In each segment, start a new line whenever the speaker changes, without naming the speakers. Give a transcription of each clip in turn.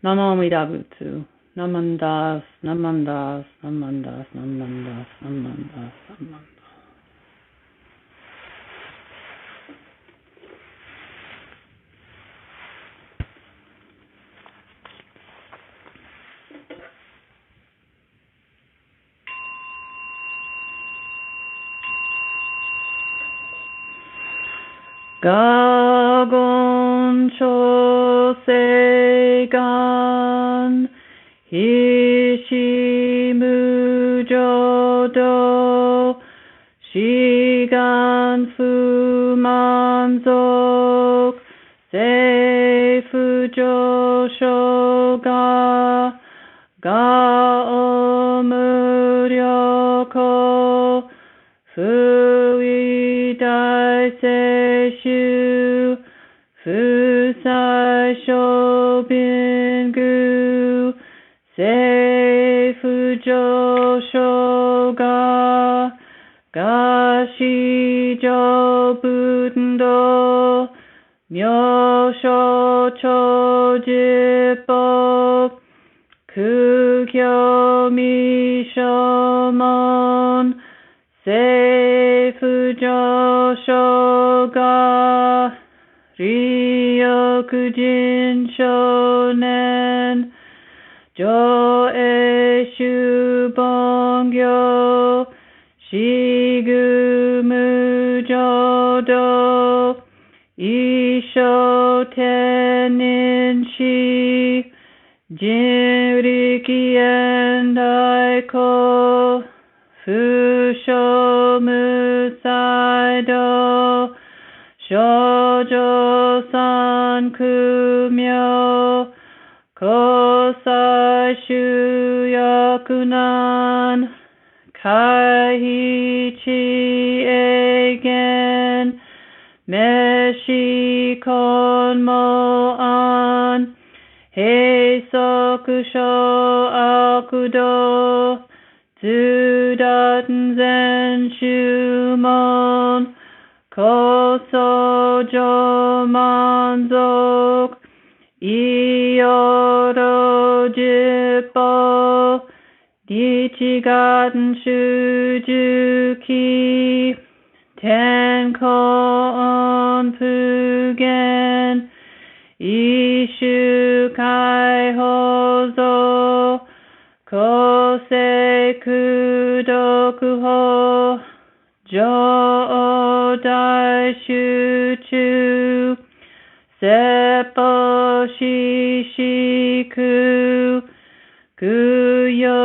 Namamida Butsu. Namandas, Namandas, Namandas, Namandas, Namandas, Namandas. Gagon Shosegan Hishimu Jodo Shigan Fumanzok Seifu Joshoga Gaomuryoko Fui Daiseshu Fusai Shobingu Seifu Joshoga Gashijo Bundo Myosho Chojipo Kugyo Mishomon Seifu Joshoga Ryokujin Shonen Joeshu Bongyo Shigumu Jodo Isho Teninshi Jinriki and Aiko Fusho Musaido Shoujo San Kumyo Kosai Shuyakunan Kaihichi Eigen Meshi Konmo An Heisoku Sho Akudo Tsudaten Zen Shumon Koso Jomanzok Ioro Jippo Dichigaten Shujuki Tenkon Fugen Ishu Kaihozo Kosei Kudokuho Jodai Shuchu Seppo Shishiku Kuyo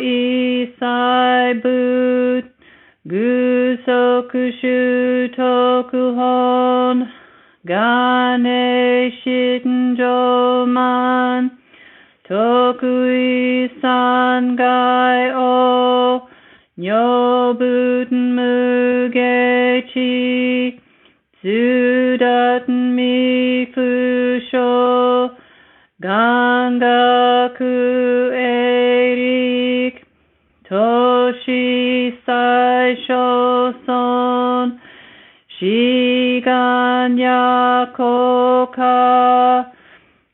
Isai But Gusoku Shutokuhon Gane Shinjoman Tokui Sangai O Nyobuten Mugechi Tsudaten Mifusho Gangaku Eirik Toshi Sai Shoson Shigan Yakoka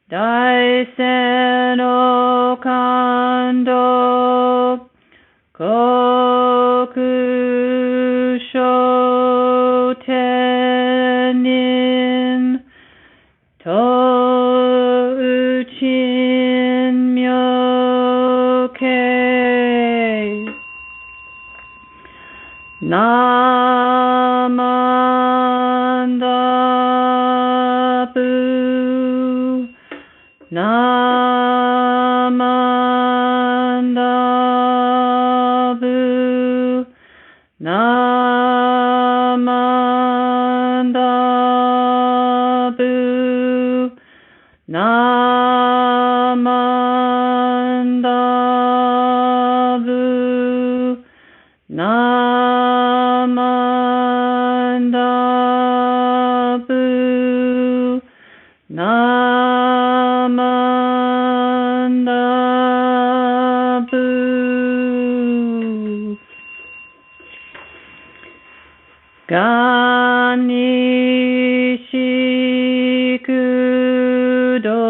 Daisen Okando Koku Shotenin Touchin Myoke Namandabu Namandabu Namandabu Namandabu Namandabu Namandabu Ganishi Kudoku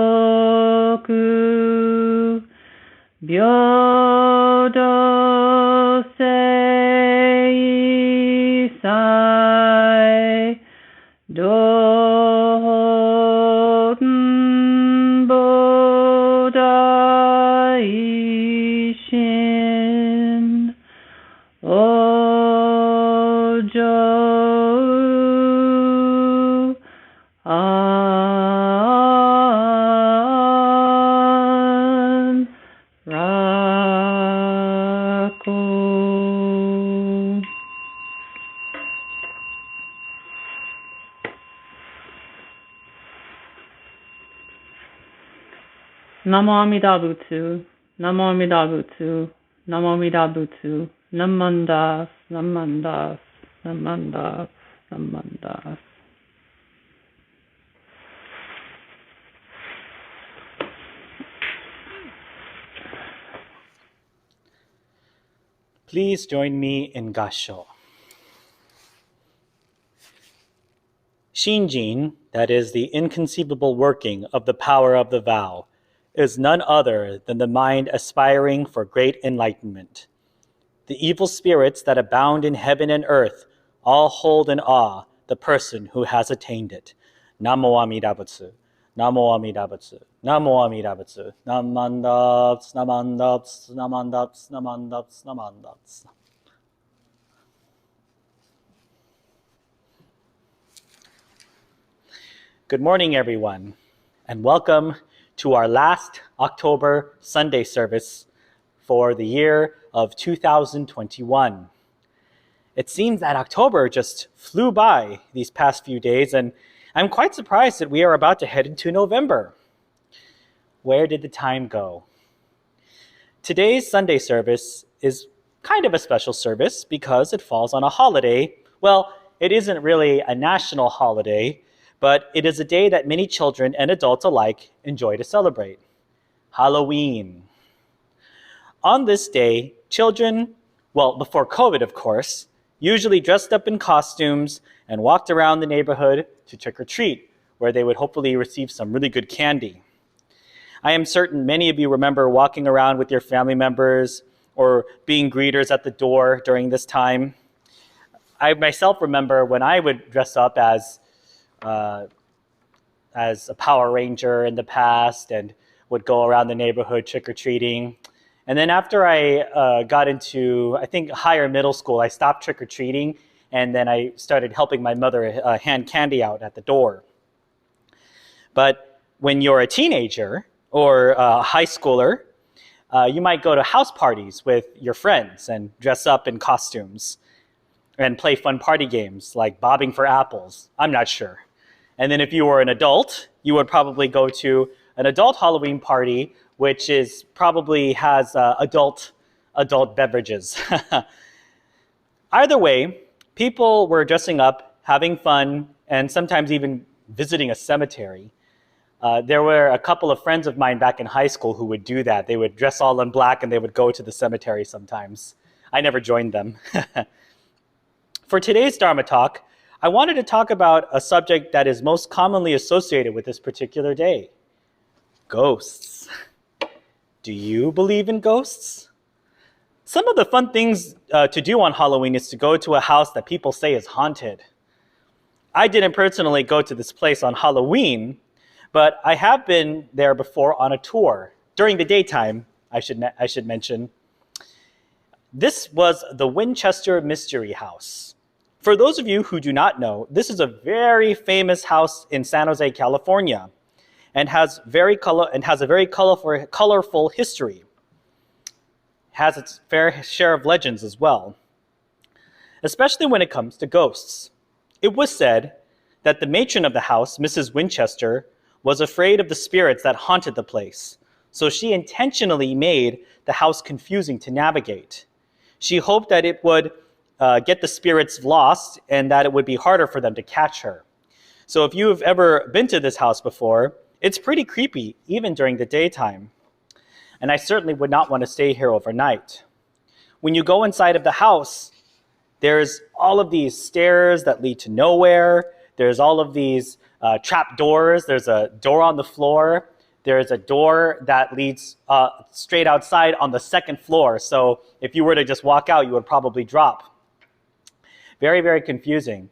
Byodo sei sai dohon bodai shin ojo an rako. Namo Amida Butsu, Namo Amida Butsu, Namo Amida Butsu, Namandas, Namandas, Namandas, Namandas.
Please join me in Gasho. Shinjin, that is the inconceivable working of the power of the vow, is none other than the mind aspiring for great enlightenment. The evil spirits that abound in heaven and earth all hold in awe the person who has attained it. Namo Amida Butsu, Namo Amida Butsu, Namo Amida Butsu, Namandaps, Namandaps, Namandaps, Namandaps, Namandaps. Good morning, everyone, and welcome to our last October Sunday service for the year of 2021. It seems that October just flew by these past few days, and I'm quite surprised that we are about to head into November. Where did the time go? Today's Sunday service is kind of a special service because it falls on a holiday. Well, it isn't really a national holiday, but it is a day that many children and adults alike enjoy to celebrate. Halloween. On this day, children, well, before COVID, of course, usually dressed up in costumes and walked around the neighborhood to trick or treat, where they would hopefully receive some really good candy. I am certain many of you remember walking around with your family members or being greeters at the door during this time. I myself remember when I would dress up as a Power Ranger in the past and would go around the neighborhood trick-or-treating. And then after I got into, I think, higher middle school, I stopped trick-or-treating, and then I started helping my mother hand candy out at the door. But when you're a teenager or a high schooler, you might go to house parties with your friends and dress up in costumes and play fun party games like bobbing for apples. I'm not sure. And then if you were an adult, you would probably go to an adult Halloween party, which is probably has adult beverages. Either way, people were dressing up, having fun, and sometimes even visiting a cemetery. There were a couple of friends of mine back in high school who would do that. They would dress all in black and they would go to the cemetery sometimes. I never joined them. For today's Dharma talk, I wanted to talk about a subject that is most commonly associated with this particular day: ghosts. Do you believe in ghosts? Some of the fun things to do on Halloween is to go to a house that people say is haunted. I didn't personally go to this place on Halloween, but I have been there before on a tour, during the daytime, I should mention. This was the Winchester Mystery House. For those of you who do not know, this is a very famous house in San Jose, California, and has a very colorful history. Has its fair share of legends as well, especially when it comes to ghosts. It was said that the matron of the house, Mrs. Winchester, was afraid of the spirits that haunted the place, so she intentionally made the house confusing to navigate. She hoped that it would get the spirits lost and that it would be harder for them to catch her. So if you have ever been to this house before, it's pretty creepy, even during the daytime. And I certainly would not want to stay here overnight. When you go inside of the house, there's all of these stairs that lead to nowhere. There's all of these trap doors. There's a door on the floor. There's a door that leads straight outside on the second floor. So if you were to just walk out, you would probably drop. Very, very confusing.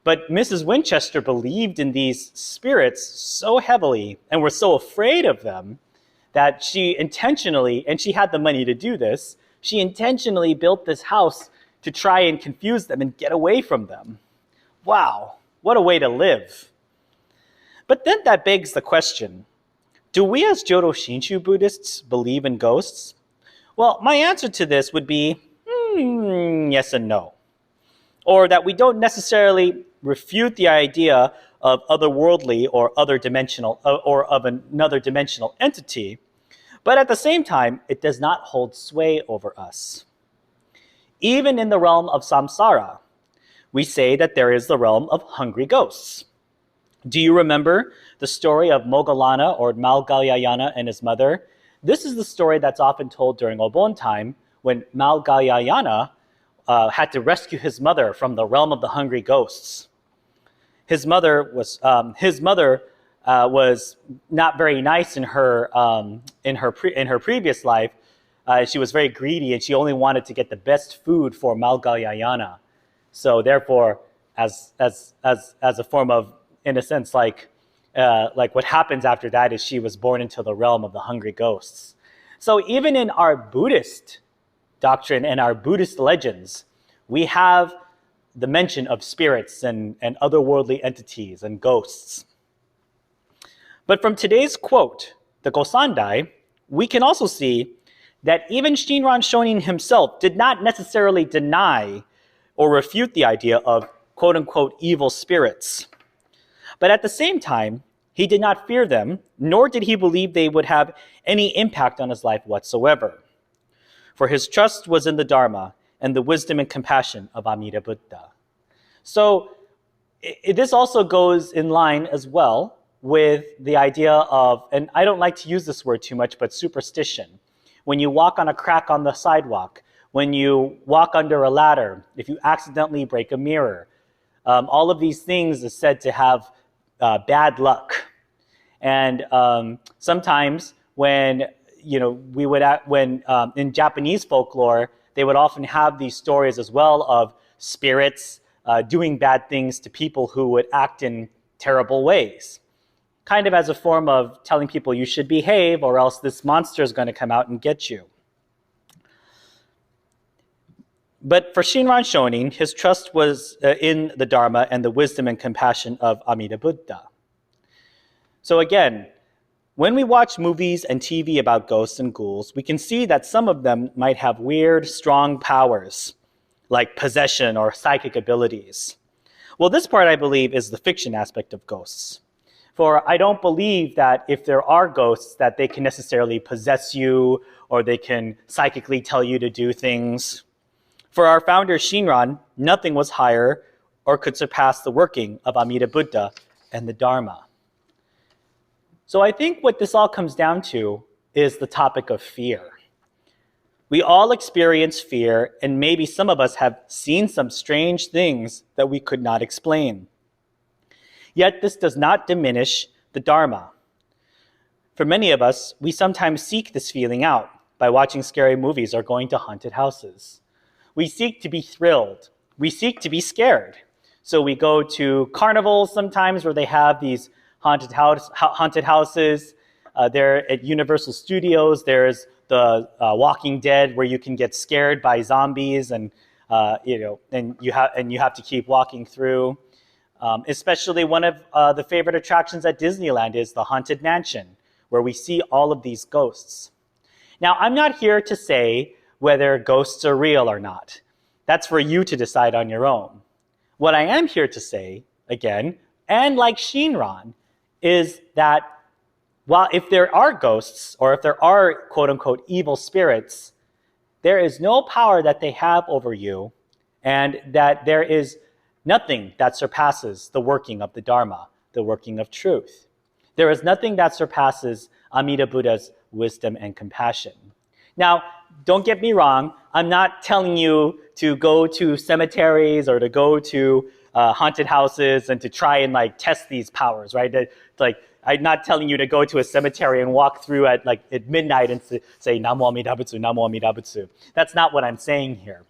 But Mrs. Winchester believed in these spirits so heavily and was so afraid of them that she intentionally, and she had the money to do this, she intentionally built this house to try and confuse them and get away from them. Wow, what a way to live. But then that begs the question, do we as Jodo Shinshu Buddhists believe in ghosts? Well, my answer to this would be yes and no. Or that we don't necessarily refute the idea of otherworldly or other dimensional or of another dimensional entity, but at the same time, it does not hold sway over us. Even in the realm of samsara, we say that there is the realm of hungry ghosts. Do you remember the story of Moggallana or Malgalyayana and his mother? This is the story that's often told during Obon time when Malgalyayana had to rescue his mother from the realm of the hungry ghosts. His mother was not very nice in her previous life. She was very greedy, and she only wanted to get the best food for Malgalyayana. So therefore, as a form of, in a sense, like what happens after that is she was born into the realm of the hungry ghosts. So even in our Buddhist doctrine and our Buddhist legends, we have the mention of spirits and otherworldly entities and ghosts. But from today's quote, the Gosandai, we can also see that even Shinran Shonin himself did not necessarily deny or refute the idea of quote-unquote evil spirits. But at the same time, he did not fear them, nor did he believe they would have any impact on his life whatsoever. For his trust was in the Dharma and the wisdom and compassion of Amida Buddha. So this also goes in line as well with the idea of, and I don't like to use this word too much, but superstition. When you walk on a crack on the sidewalk, when you walk under a ladder, if you accidentally break a mirror, all of these things is said to have bad luck. And sometimes when in Japanese folklore, they would often have these stories as well of spirits doing bad things to people who would act in terrible ways, kind of as a form of telling people you should behave or else this monster is going to come out and get you. But for Shinran Shonin, his trust was in the Dharma and the wisdom and compassion of Amida Buddha. So again, when we watch movies and TV about ghosts and ghouls, we can see that some of them might have weird, strong powers, like possession or psychic abilities. Well, this part, I believe, is the fiction aspect of ghosts. For I don't believe that if there are ghosts that they can necessarily possess you or they can psychically tell you to do things. For our founder Shinran, nothing was higher or could surpass the working of Amida Buddha and the Dharma. So I think what this all comes down to is the topic of fear. We all experience fear, and maybe some of us have seen some strange things that we could not explain. Yet this does not diminish the Dharma. For many of us, we sometimes seek this feeling out by watching scary movies or going to haunted houses. We seek to be thrilled. We seek to be scared. So we go to carnivals sometimes where they have these haunted houses. There at Universal Studios, there's the Walking Dead where you can get scared by zombies and you have to keep walking through. Especially one of the favorite attractions at Disneyland is the Haunted Mansion, where we see all of these ghosts. Now, I'm not here to say whether ghosts are real or not. That's for you to decide on your own. What I am here to say, again, and like Shinran, is that while if there are ghosts or if there are quote-unquote evil spirits, there is no power that they have over you, and that there is nothing that surpasses the working of the Dharma, the working of truth. There is nothing that surpasses Amida Buddha's wisdom and compassion. Now, don't get me wrong, I'm not telling you to go to cemeteries or to go to haunted houses and to try and test these powers, right? I'm not telling you to go to a cemetery and walk through at midnight and say Namo Amida Butsu, Namo Amida Butsu. That's not what I'm saying here.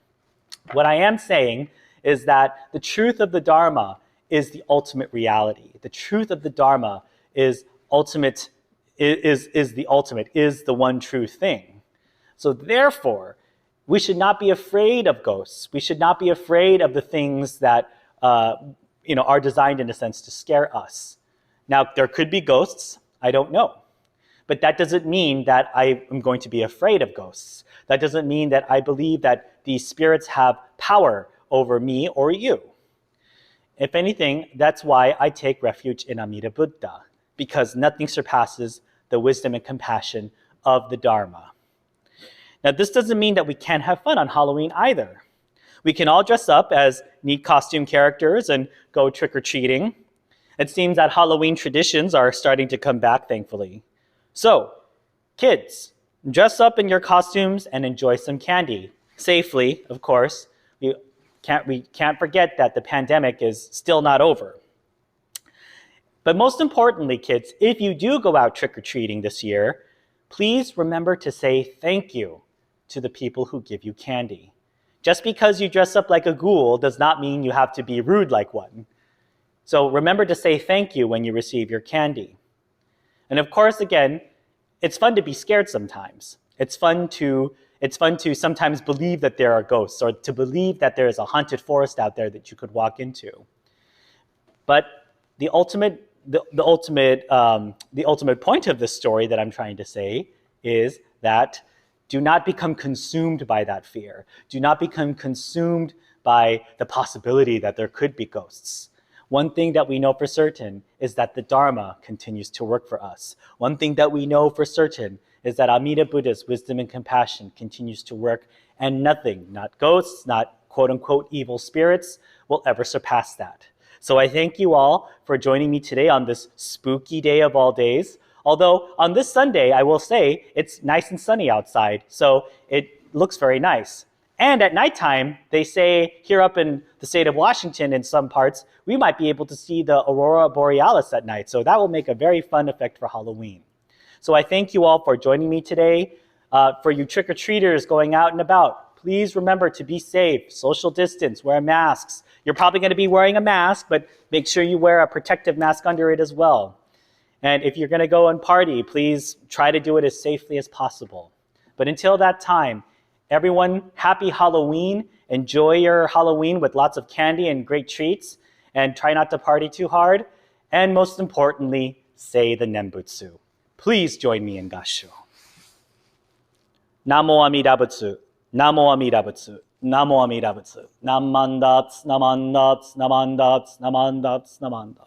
What I am saying is that the truth of the Dharma is the ultimate reality. The truth of the Dharma is the one true thing. So therefore, we should not be afraid of ghosts. We should not be afraid of the things that are designed in a sense to scare us. Now, there could be ghosts. I don't know. But that doesn't mean that I am going to be afraid of ghosts. That doesn't mean that I believe that these spirits have power over me or you. If anything, that's why I take refuge in Amida Buddha, because nothing surpasses the wisdom and compassion of the Dharma. Now, this doesn't mean that we can't have fun on Halloween either. We can all dress up as neat costume characters and go trick-or-treating. It seems that Halloween traditions are starting to come back, thankfully. So, kids, dress up in your costumes and enjoy some candy. Safely, of course. We can't forget that the pandemic is still not over. But most importantly, kids, if you do go out trick-or-treating this year, please remember to say thank you to the people who give you candy. Just because you dress up like a ghoul does not mean you have to be rude like one. So remember to say thank you when you receive your candy. And of course, again, it's fun to be scared sometimes. It's fun to sometimes believe that there are ghosts, or to believe that there is a haunted forest out there that you could walk into. But the ultimate point of this story that I'm trying to say is that do not become consumed by that fear. Do not become consumed by the possibility that there could be ghosts. One thing that we know for certain is that the Dharma continues to work for us. One thing that we know for certain is that Amida Buddha's wisdom and compassion continues to work, and nothing, not ghosts, not quote-unquote evil spirits, will ever surpass that. So I thank you all for joining me today on this spooky day of all days. Although on this Sunday, I will say, it's nice and sunny outside, so it looks very nice. And at nighttime, they say here up in the state of Washington in some parts, we might be able to see the aurora borealis at night. So that will make a very fun effect for Halloween. So I thank you all for joining me today. For you trick-or-treaters going out and about, please remember to be safe, social distance, wear masks. You're probably going to be wearing a mask, but make sure you wear a protective mask under it as well. And if you're going to go and party, please try to do it as safely as possible. But until that time, everyone, happy Halloween. Enjoy your Halloween with lots of candy and great treats, and try not to party too hard. And most importantly, say the Nembutsu. Please join me in Gassho. Namo Amida Butsu, Namo Amida Butsu, Namo Amida Butsu. Namandats, namandats, namandats, namandats, namandats.